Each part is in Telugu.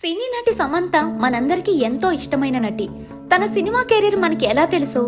సినీ నటి సమంత మనందరికీ ఎంతో ఇష్టమైన నటి. తన సినిమా కెరీర్ మనకి ఎలా తెలుసో,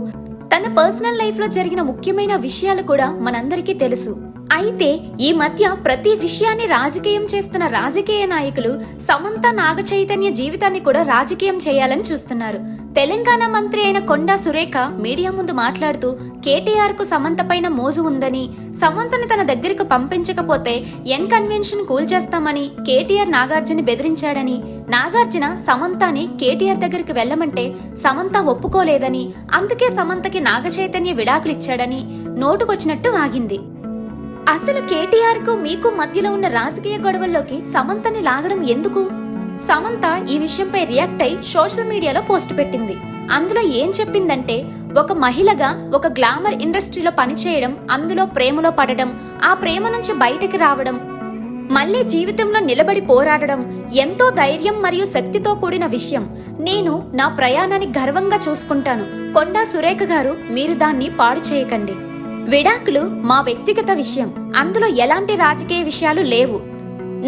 తన పర్సనల్ లైఫ్ లో జరిగిన ముఖ్యమైన విషయాలు కూడా మనందరికీ తెలుసు. అయితే ఈ మధ్య ప్రతి విషయాన్ని రాజకీయం చేస్తున్న రాజకీయ నాయకులు సమంత నాగ చైతన్య జీవితాన్ని కూడా రాజకీయం చేయాలని చూస్తున్నారు. తెలంగాణ మంత్రి అయిన కొండా సురేఖ మీడియా ముందు మాట్లాడుతూ కేటీఆర్ కు సమంత పైన మోజు ఉందని, సమంతని తన దగ్గరకు పంపించకపోతే ఎన్ కన్వెన్షన్ కూల్చేస్తామని కేటీఆర్ నాగార్జున బెదిరించాడని, నాగార్జున సమంతని కేటీఆర్ దగ్గరికి వెళ్లమంటే సమంత ఒప్పుకోలేదని, అందుకే సమంతకి నాగ చైతన్య విడాకులిచ్చాడని నోటుకొచ్చినట్టు వాగింది. అసలు కేటీఆర్ కు మీకు మధ్యలో ఉన్న రాజకీయ గొడవల్లోకి సమంతని లాగడం ఎందుకు? సమంత ఈ విషయంపై రియాక్ట్ అయి సోషల్ మీడియాలో పోస్ట్ పెట్టింది. అందులో ఏం చెప్పిందంటే, ఒక మహిళగా ఒక గ్లామర్ ఇండస్ట్రీలో పనిచేయడం, అందులో ప్రేమలో పడడం, ఆ ప్రేమ నుంచి బయటికి రావడం, మళ్లీ జీవితంలో నిలబడి పోరాడడం ఎంతో ధైర్యం మరియు శక్తితో కూడిన విషయం. నేను నా ప్రయాణాన్ని గర్వంగా చూసుకుంటాను. కొండా సురేఖ గారు, మీరు దాన్ని పాడు చేయకండి. విడాకులు మా వ్యక్తిగత విషయం, అందులో ఎలాంటి రాజకీయ విషయాలు లేవు.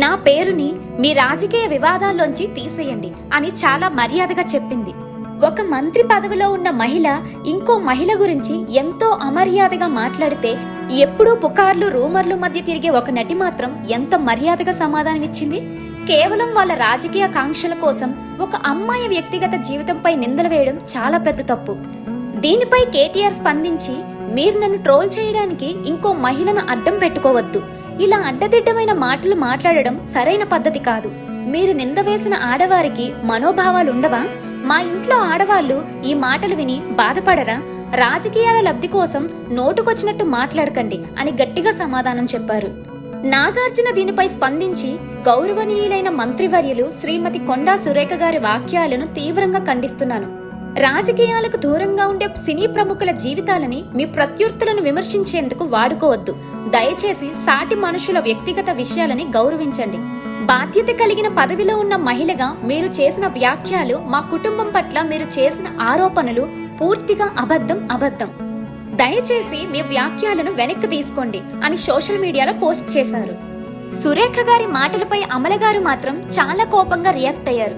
నా పేరుని మీ రాజకీయ వివాదాల్లోంచి తీసేయండి అని చాలా మర్యాదగా చెప్పింది. ఒక మంత్రి పదవిలో ఉన్న మహిళ ఇంకో మహిళ గురించి ఎంతో అమర్యాదగా మాట్లాడితే, ఎప్పుడూ పుకార్లు రూమర్లు మధ్య తిరిగే ఒక నటి మాత్రం ఎంత మర్యాదగా సమాధానమిచ్చింది. కేవలం వాళ్ళ రాజకీయ కాంక్షల కోసం ఒక అమ్మాయి వ్యక్తిగత జీవితంపై నిందలు వేయడం చాలా పెద్ద తప్పు. దీనిపై కేటీఆర్ స్పందించి, మీరు నన్ను ట్రోల్ చేయడానికి ఇంకో మహిళను అడ్డం పెట్టుకోవద్దు. ఇలా అడ్డదిడ్డమైన మాటలు మాట్లాడడం సరైన పద్ధతి కాదు. మీరు నింద వేసిన ఆడవారికి మనోభావాలుండవా? మా ఇంట్లో ఆడవాళ్లు ఈ మాటలు విని బాధపడరా? రాజకీయాల లబ్ధి కోసం నోటుకొచ్చినట్టు మాట్లాడకండి అని గట్టిగా సమాధానం చెప్పారు. నాగార్జున దీనిపై స్పందించి, గౌరవనీయులైన మంత్రివర్యులు శ్రీమతి కొండా సురేఖ గారి వాక్యాలను తీవ్రంగా ఖండిస్తున్నాను. రాజకీయాలకు దూరంగా ఉండే సినీ ప్రముఖుల జీవితాలని మీ ప్రత్యర్థులను విమర్శించేందుకు వాడుకోవద్దు. దయచేసి సాటి మనుషుల వ్యక్తిగత విషయాలని గౌరవించండి. బాధ్యత కలిగిన పదవిలో ఉన్న మహిళగా మీరు చేసిన వ్యాఖ్యలు, మా కుటుంబం పట్ల మీరు చేసిన ఆరోపణలు పూర్తిగా అబద్ధం. దయచేసి మీ వ్యాఖ్యలను వెనక్కి తీసుకోండి అని సోషల్ మీడియాలో పోస్ట్ చేశారు. సురేఖ గారి మాటలపై అమలగారు మాత్రం చాలా కోపంగా రియాక్ట్ అయ్యారు.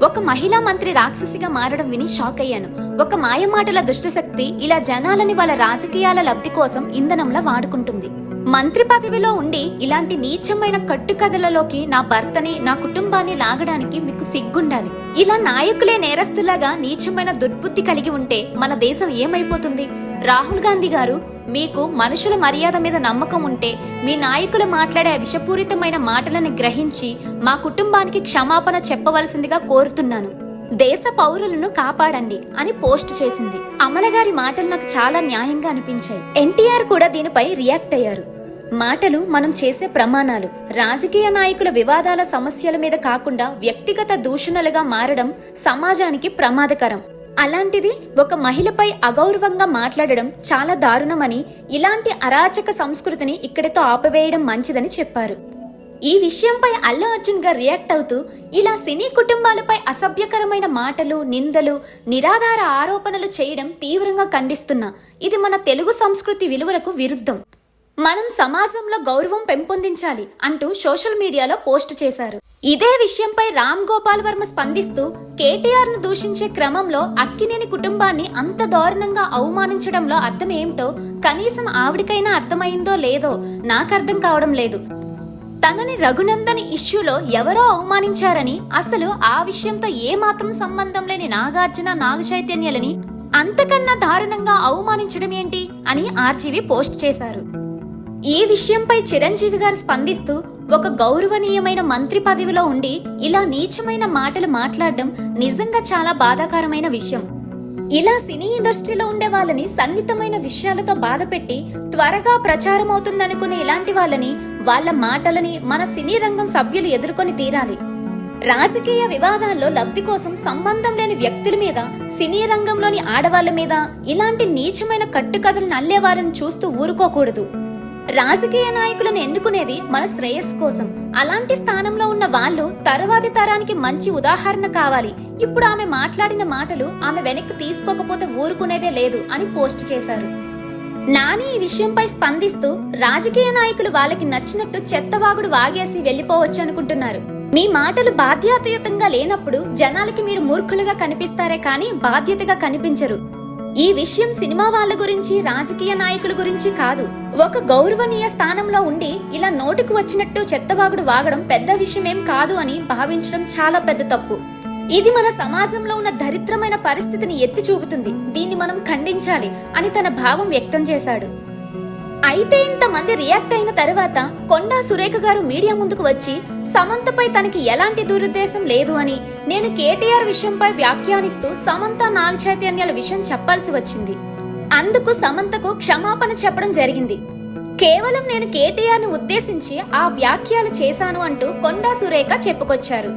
ఒక మహిళా మంత్రి రాక్షసిగా మారడం విని షాక్ అయ్యాను. ఒక మాయమాటల దుష్టశక్తి ఇలా జనాలని వాళ్ళ రాజకీయాల లబ్ధి కోసం ఇంధనంలా వాడుకుంటుంది. మంత్రి పదవిలో ఉండి ఇలాంటి నీచమైన కట్టుకథలలోకి నా భర్తని, నా కుటుంబాన్ని లాగడానికి మీకు సిగ్గుండాలి. ఇలా నాయకులే నేరస్తులాగా నీచమైన దుర్బుద్ధి కలిగి ఉంటే మన దేశం ఏమైపోతుంది? రాహుల్ గాంధీ గారు, మీకు మనుషుల మర్యాద మీద నమ్మకం ఉంటే మీ నాయకులు మాట్లాడే విషపూరితమైన మాటలను గ్రహించి మా కుటుంబానికి క్షమాపణ చెప్పవలసిందిగా కోరుతున్నాను. దేశ పౌరులను కాపాడండి అని పోస్ట్ చేసింది. అమలగారి మాటలు నాకు చాలా న్యాయంగా అనిపించాయి. ఎన్టీఆర్ కూడా దీనిపై రియాక్ట్ అయ్యారు. మాటలు మనం చేసే ప్రమాణాలు. రాజకీయ నాయకుల వివాదాల సమస్యల మీద కాకుండా వ్యక్తిగత దూషణలుగా మారడం సమాజానికి ప్రమాదకరం. అలాంటిది ఒక మహిళపై అగౌరవంగా మాట్లాడడం చాలా దారుణమని, ఇలాంటి అరాచక సంస్కృతిని ఇక్కడితో ఆపివేయడం మంచిదని చెప్పారు. ఈ విషయంపై అల్లు అర్జున్ గారు రియాక్ట్ అవుతూ, ఇలా సినీ కుటుంబాలపై అసభ్యకరమైన మాటలు, నిందలు, నిరాధార ఆరోపణలు చేయడం తీవ్రంగా ఖండిస్తున్నా. ఇది మన తెలుగు సంస్కృతి విలువలకు విరుద్ధం. మనం సమాజంలో గౌరవం పెంపొందించాలి అంటూ సోషల్ మీడియాలో పోస్ట్ చేశారు. ఇదే విషయంపై రామ్ గోపాల్ వర్మ స్పందిస్తూ, కేటీఆర్ ను దూషించే క్రమంలో అక్కినేని కుటుంబాన్ని అంత దారుణంగా అవమానించడంలో అర్థం ఏమిటో కనీసం ఆవిడికైనా అర్థమైందో లేదో నాకు అర్థం కావడం లేదు. తనని రఘునందన్ ఇష్యూలో ఎవరో అవమానించారని, అసలు ఆ విషయంతో ఏమాత్రం సంబంధం లేని నాగార్జున, నాగ చైతన్యలని అంతకన్నా దారుణంగా అవమానించడం ఏంటి అని ఆర్జీవి పోస్ట్ చేశారు. ఈ విషయంపై చిరంజీవి గారు స్పందిస్తూ, ఒక గౌరవనీయమైన మంత్రి పదవిలో ఉండి ఇలా నీచమైన మాటలు మాట్లాడడం నిజంగా చాలా బాధాకరమైన విషయం. ఇలా సినీ ఇండస్ట్రీలో ఉండే వాళ్ళని సన్నిహితమైన విషయాలతో బాధపెట్టి త్వరగా ప్రచారం అవుతుందనుకునే ఇలాంటి వాళ్ళని, వాళ్ళ మాటలని మన సినీ రంగం సభ్యులు ఎదుర్కొని తీరాలి. రాజకీయ వివాదాల్లో లబ్ధి కోసం సంబంధం లేని వ్యక్తుల మీద, సినీ రంగంలోని ఆడవాళ్ల మీద ఇలాంటి నీచమైన కట్టుకథలను అల్లేవారిని చూస్తూ ఊరుకోకూడదు. రాజకీయ నాయకులను ఎన్నుకునేది మన శ్రేయస్సు కోసం. అలాంటి స్థానంలో ఉన్న వాళ్ళు తరువాతి తరానికి మంచి ఉదాహరణ కావాలి. ఇప్పుడు ఆమె మాట్లాడిన మాటలు ఆమె వెనక్కి తీసుకోకపోతే ఊరుకునేదే లేదు అని పోస్ట్ చేశారు. నాని ఈ విషయంపై స్పందిస్తూ, రాజకీయ నాయకులు వాళ్ళకి నచ్చినట్టు చెత్తవాగుడు వాగేసి వెళ్లిపోవచ్చు అనుకుంటున్నారు. మీ మాటలు బాధ్యతాయుతంగా లేనప్పుడు జనాలకి మీరు మూర్ఖులుగా కనిపిస్తారే కానీ బాధ్యతగా కనిపించరు. ఈ విషయం సినిమా వాళ్ళ గురించి, రాజకీయ నాయకుల గురించి కాదు. ఒక గౌరవనీయ స్థానంలో ఉండి ఇలా నోటికి వచ్చినట్టు చెత్తవాగుడు వాగడం పెద్ద విషయమేం కాదు అని భావించడం చాలా పెద్ద తప్పు. ఇది మన సమాజంలో ఉన్న దరిద్రమైన పరిస్థితిని ఎత్తి చూపుతుంది. దీన్ని మనం ఖండించాలి అని తన భావం వ్యక్తం చేశాడు. అయితే ఇంతమంది రియాక్ట్ అయిన తర్వాత కొండా సురేఖ గారు మీడియా ముందుకు వచ్చి సమంతపై తనకి ఎలాంటి దురుద్దేశం లేదు అని, నేను కేటీఆర్ విషయంపై వ్యాఖ్యానిస్తూ సమంత నాగ చైతన్యాల విషయం చెప్పాల్సి వచ్చింది. అందుకు సమంతకు క్షమాపణ చెప్పడం జరిగింది. కేవలం నేను కేటీఆర్ ను ఉద్దేశించి ఆ వ్యాఖ్యలు చేశాను అంటూ కొండా సురేఖ చెప్పుకొచ్చారు.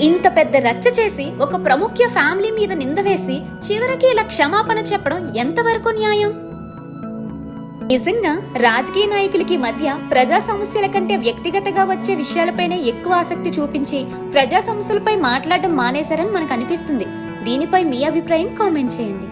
ఇంత పెద్ద రచ్చ చేసి ఒక ప్రముఖ ఫ్యామిలీ మీద నింద వేసి చివరికి ఇలా క్షమాపణ చెప్పడం ఎంతవరకు న్యాయం? నిజంగా రాజకీయ నాయకులకి మధ్య ప్రజా సమస్యల కంటే వ్యక్తిగతంగా వచ్చే విషయాలపైనే ఎక్కువ ఆసక్తి చూపించి ప్రజా సమస్యలపై మాట్లాడడం మానేశారని మనకు అనిపిస్తుంది. దీనిపై మీ అభిప్రాయం కామెంట్ చేయండి.